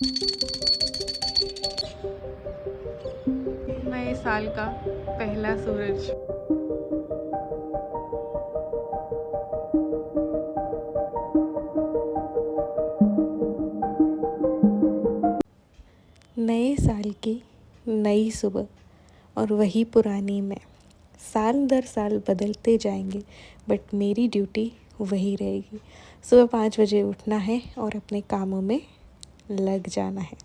नए साल का पहला सूरज। नए साल की नई सुबह और वही पुरानी मैं। साल दर साल बदलते जाएंगे बट मेरी ड्यूटी वही रहेगी। सुबह 5 बजे उठना है और अपने कामों में लग जाना है।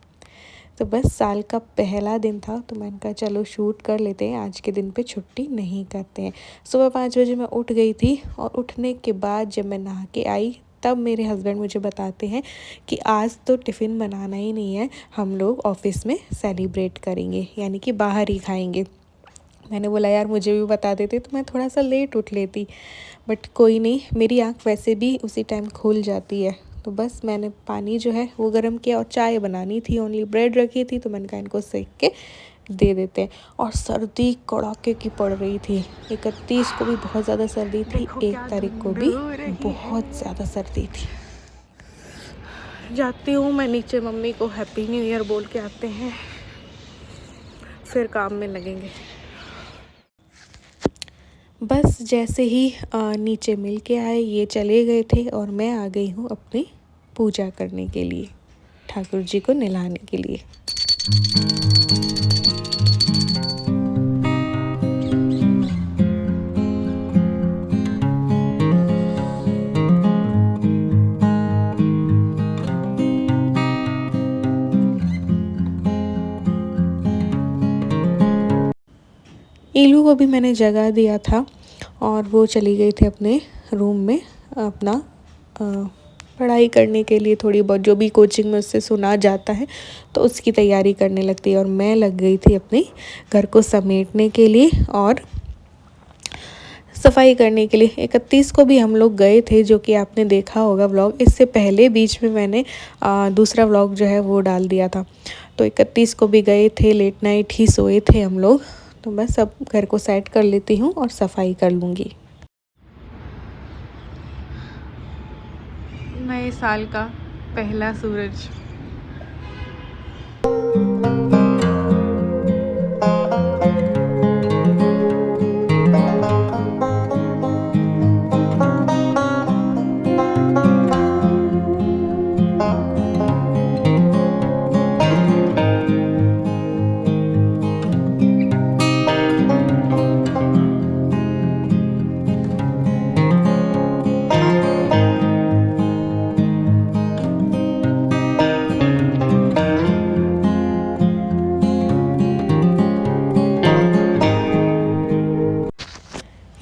तो बस साल का पहला दिन था तो मैंने कहा चलो शूट कर लेते हैं, आज के दिन पे छुट्टी नहीं करते हैं। सुबह 5 बजे मैं उठ गई थी और उठने के बाद जब मैं नहा के आई तब मेरे हस्बैंड मुझे बताते हैं कि आज तो टिफ़िन बनाना ही नहीं है, हम लोग ऑफिस में सेलिब्रेट करेंगे, यानी कि बाहर ही खाएंगे। मैंने बोला यार मुझे भी बता देते तो मैं थोड़ा सा लेट उठ लेती, बट कोई नहीं, मेरी आँख वैसे भी उसी टाइम खुल जाती है। तो बस मैंने पानी जो है वो गर्म किया और चाय बनानी थी, ओनली ब्रेड रखी थी तो मैंने कहा इनको सेक के दे देते हैं। और सर्दी कड़ाके की पड़ रही थी। 31 को भी बहुत ज़्यादा सर्दी थी, 1 तारीख को भी बहुत ज़्यादा सर्दी थी। जाती हूँ मैं नीचे, मम्मी को हैप्पी न्यू ईयर बोल के आते हैं, फिर काम में लगेंगे। बस जैसे ही नीचे मिल के आए ये चले गए थे और मैं आ गई हूँ अपनी पूजा करने के लिए, ठाकुर जी को नहलाने के लिए। ईलू को भी मैंने जगा दिया था और वो चली गई थी अपने रूम में अपना पढ़ाई करने के लिए, थोड़ी बहुत जो भी कोचिंग में उससे सुना जाता है तो उसकी तैयारी करने लगती है। और मैं लग गई थी अपने घर को समेटने के लिए और सफाई करने के लिए। 31 को भी हम लोग गए थे, जो कि आपने देखा होगा व्लॉग। इससे पहले बीच में मैंने दूसरा व्लॉग जो है वो डाल दिया था। तो 31 को भी गए थे, लेट नाइट ही सोए थे हम लोग। तो बस अब घर को सेट कर लेती हूँ और सफाई कर लूँगी। नए साल का पहला सूरज।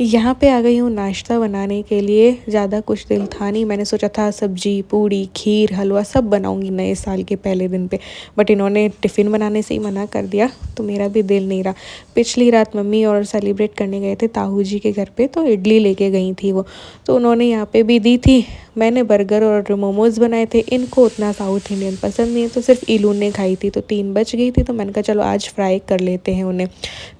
यहाँ पे आ गई हूँ नाश्ता बनाने के लिए। ज़्यादा कुछ दिल था नहीं, मैंने सोचा था सब्जी पूड़ी खीर हलवा सब बनाऊँगी नए साल के पहले दिन पे, बट इन्होंने टिफ़िन बनाने से ही मना कर दिया तो मेरा भी दिल नहीं रहा। पिछली रात मम्मी और सेलिब्रेट करने गए थे ताऊ जी के घर पे, तो इडली लेके गई थी वो, तो उन्होंने यहाँ पे भी दी थी। मैंने बर्गर और मोमोज़ बनाए थे, इनको उतना साउथ इंडियन पसंद नहीं है तो सिर्फ इलू ने खाई थी। तो 3 बज गई थी तो मैंने कहा चलो आज फ्राई कर लेते हैं उन्हें।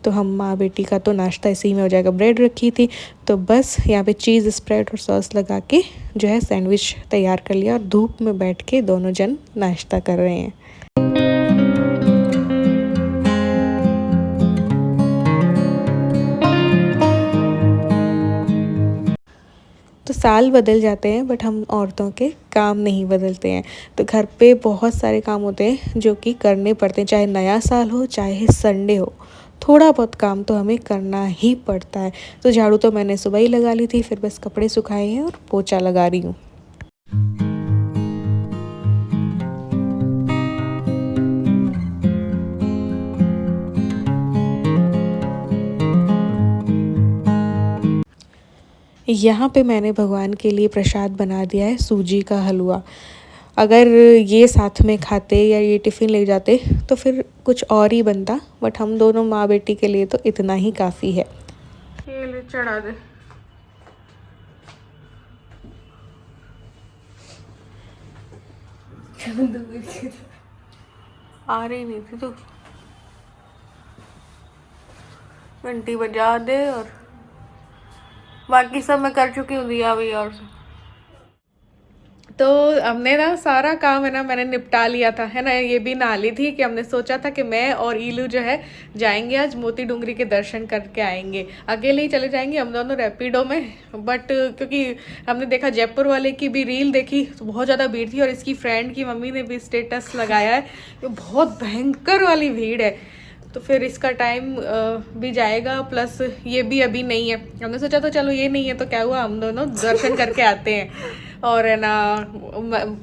तो हम माँ बेटी का तो नाश्ता इसी में हो जाएगा। ब्रेड रखी थी तो बस यहाँ पे चीज़ स्प्रेड और सॉस लगा के जो है सैंडविच तैयार कर लिया और धूप में बैठ के दोनों जन नाश्ता कर रहे हैं। तो साल बदल जाते हैं बट हम औरतों के काम नहीं बदलते हैं। तो घर पे बहुत सारे काम होते हैं जो कि करने पड़ते हैं, चाहे नया साल हो चाहे संडे हो, थोड़ा बहुत काम तो हमें करना ही पड़ता है। तो झाड़ू तो मैंने सुबह ही लगा ली थी, फिर बस कपड़े सुखाए हैं और पोछा लगा रही हूँ। यहाँ पे मैंने भगवान के लिए प्रसाद बना दिया है, सूजी का हलवा। अगर ये साथ में खाते या ये टिफ़िन ले जाते तो फिर कुछ और ही बनता, बट हम दोनों माँ बेटी के लिए तो इतना ही काफ़ी है। ये ले चढ़ा दे। आ रही नहीं थी तो घंटी बजा दे, और बाकी सब मैं कर चुकी हूँ दिया भी और से। तो हमने ना सारा काम है ना मैंने निपटा लिया था, है ना। ये भी नाली थी कि हमने सोचा था कि मैं और ईलू जो है जाएंगे आज मोती डूंगरी के दर्शन करके आएंगे। अकेले ही चले जाएंगे हम दोनों रैपिडो में, बट क्योंकि हमने देखा जयपुर वाले की भी रील देखी तो बहुत ज़्यादा भीड़ थी, और इसकी फ्रेंड की मम्मी ने भी स्टेटस लगाया है तो बहुत भयंकर वाली भीड़ है। तो फिर इसका टाइम भी जाएगा, प्लस ये भी अभी नहीं है। हमने सोचा तो चलो ये नहीं है तो क्या हुआ, हम दोनों दर्शन करके आते हैं। और है ना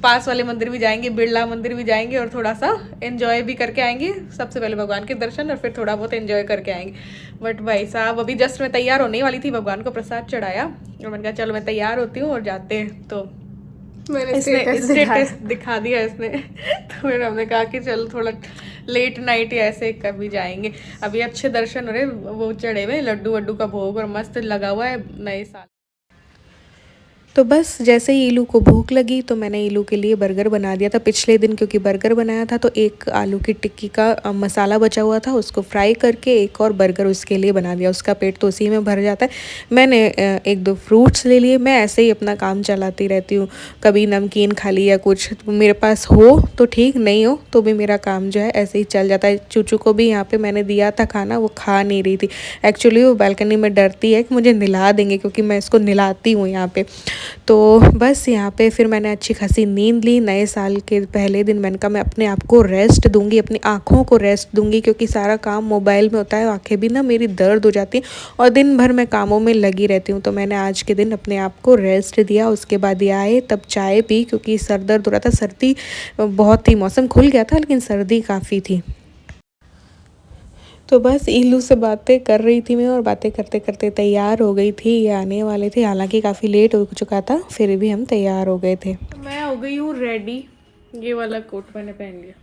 पास वाले मंदिर भी जाएंगे, बिरला मंदिर भी जाएंगे और थोड़ा सा एंजॉय भी करके आएंगे। सबसे पहले भगवान के दर्शन और फिर थोड़ा बहुत एंजॉय करके आएंगे। बट भाई साहब अभी जस्ट मैं तैयार होने वाली थी, भगवान को प्रसाद चढ़ाया और मैंने कहा चलो मैं तैयार होती हूँ और जाते हैं। तो मैंने स्टेटस दिखा दिया इसने तो फिर हमने कहा कि चलो थोड़ा लेट नाइट या ऐसे कभी जाएंगे। अभी अच्छे दर्शन हो रहे, वो चढ़े हुए लड्डू वड्डू का भोग और मस्त लगा हुआ है नए साल। तो बस जैसे ही ईलू को भूख लगी तो मैंने ईलू के लिए बर्गर बना दिया था पिछले दिन, क्योंकि बर्गर बनाया था तो एक आलू की टिक्की का मसाला बचा हुआ था, उसको फ्राई करके एक और बर्गर उसके लिए बना दिया। उसका पेट तो उसी में भर जाता है। मैंने एक दो फ्रूट्स ले लिए। मैं ऐसे ही अपना काम चलाती रहती हूँ, कभी नमकीन खा लिया कुछ, तो मेरे पास हो तो ठीक, नहीं हो तो भी मेरा काम जो है ऐसे ही चल जाता है। चूचू को भी यहाँ पर मैंने दिया था खाना, वो खा नहीं रही थी। एक्चुअली वो बालकनी में डरती है कि मुझे नहला देंगे, क्योंकि मैं इसको नहलाती हूँ यहाँ पर। तो बस यहाँ पे फिर मैंने अच्छी खासी नींद ली। नए साल के पहले दिन मैंने कहा मैं अपने आप को रेस्ट दूंगी, अपनी आँखों को रेस्ट दूंगी, क्योंकि सारा काम मोबाइल में होता है, आँखें भी ना मेरी दर्द हो जाती हैं और दिन भर मैं कामों में लगी रहती हूँ। तो मैंने आज के दिन अपने आप को रेस्ट दिया। उसके बाद ये आए तब चाय पी, क्योंकि सर दर्द हो रहा था, सर्दी बहुत थी, मौसम खुल गया था लेकिन सर्दी काफ़ी थी। तो बस ईलू से बातें कर रही थी मैं, और बातें करते करते तैयार हो गई थी। ये आने वाले थे, हालांकि काफ़ी लेट हो चुका था, फिर भी हम तैयार हो गए थे। तो मैं हो गई हूँ रेडी। ये वाला कोट मैंने पहन लिया,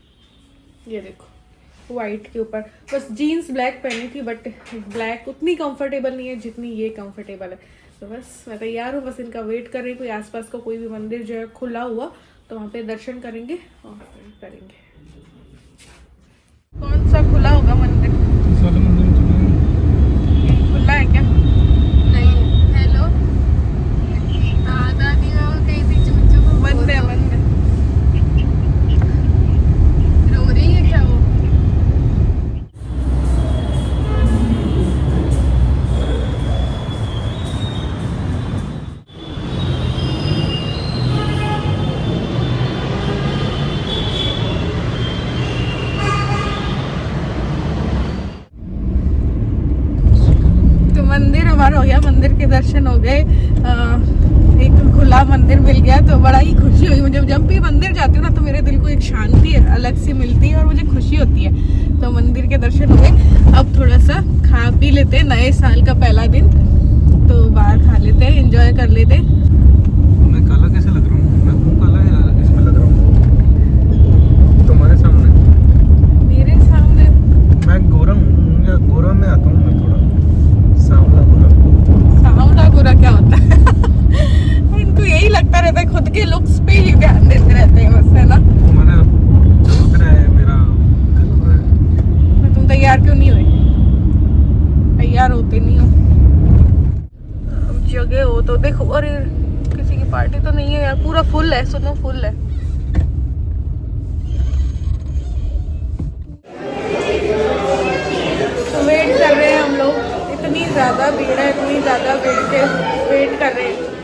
ये देखो वाइट के ऊपर। बस जीन्स ब्लैक पहनी थी, बट ब्लैक उतनी कंफर्टेबल नहीं है जितनी ये कंफर्टेबल है। तो बस मैं तैयार हूँ, बस इनका वेट कर रही हूँ। कोई आसपास का कोई भी मंदिर जो है खुला हुआ तो वहाँ पे दर्शन करेंगे और फिर करेंगे। कौन सा खुला होगा मंदिर? खुला है क्या? नहीं। हेलो। दादी कहीं भी चूचू को बंद है, बंद है। रो रही है क्या वो? मंदिर हमारा हो गया, मंदिर के दर्शन हो गए। एक खुला मंदिर मिल गया तो बड़ा ही खुशी हुई मुझे। जब भी मंदिर जाती हूँ ना तो मेरे दिल को एक शांति अलग सी मिलती है और मुझे खुशी होती है। तो मंदिर के दर्शन हो गए, अब थोड़ा सा खा पी लेते हैं, नए साल का पहला दिन तो बाहर खा लेते हैं, एंजॉय कर लेते हैं। मैं काला कैसे लग रहा हूँ? मैं क्यों काला यार इसमें लग रहा हूँ तुम्हारे सामने? मेरे सामने मैं गोरा हूँ या गोरा में आता हूँ? मैं थोड़ा सांवला गोरा। सावला गोरा क्या होता है? इनको यही लगता रहता है, खुद के लुक्स पे ही ध्यान देते रहते हैं बस, है ना। तुम्हारा चमक रहा है, मेरा गल हो रहा है। तो तुम तैयार क्यों नहीं हुए? तैयार होते नहीं हो, जगह हो तो देखो। और किसी की पार्टी तो नहीं है यार, पूरा फुल है, सुनो फुल है। तो वेट कर रहे हैं हम लोग, इतनी ज़्यादा भीड़ है, इतनी ज़्यादा वेट कर रहे हैं।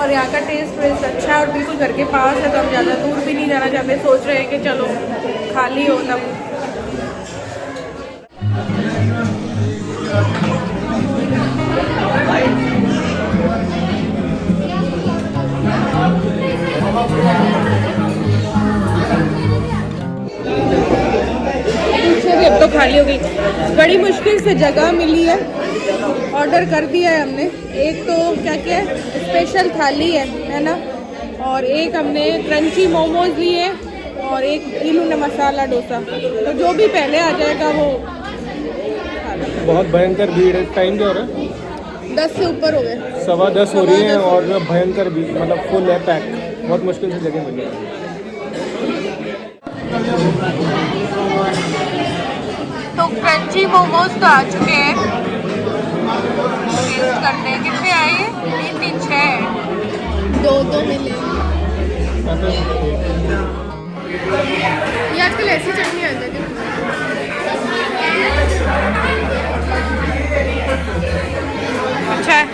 और यहाँ का टेस्ट वेस्ट अच्छा है और बिल्कुल घर के पास है, तो हम ज़्यादा दूर भी नहीं जाना चाहते। सोच रहे हैं कि चलो खाली हो तब। अब तो खाली हो गई, बड़ी मुश्किल से जगह मिली है। ऑर्डर कर दिया है हमने, एक तो क्या क्या है स्पेशल थाली है ना, और एक हमने क्रंची मोमोज लिए और एक ईलू ने मसाला डोसा। तो जो भी पहले आ जाएगा वो खा लो। बहुत भयंकर भीड़ है। टाइम क्या हो रहा है? 10 से ऊपर हो गए, 10:15 हो रही है और भयंकर भीड़, मतलब फुल है, पैक। बहुत मुश्किल से जगह मिली है। तो क्रंची मोमोज तो आ चुके हैं, टेस्ट करते हैं। कितने आए? 3 3 6 दो मिले। ये आजकल ऐसी चटनी आता है अच्छा है।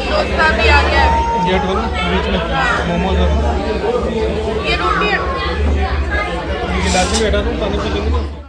डोसा भी आ गया है। गेट वाला बीच में मोमोज और ये रोटी है। गिलास में बैठा दूँ पानी पी लेंगे ना।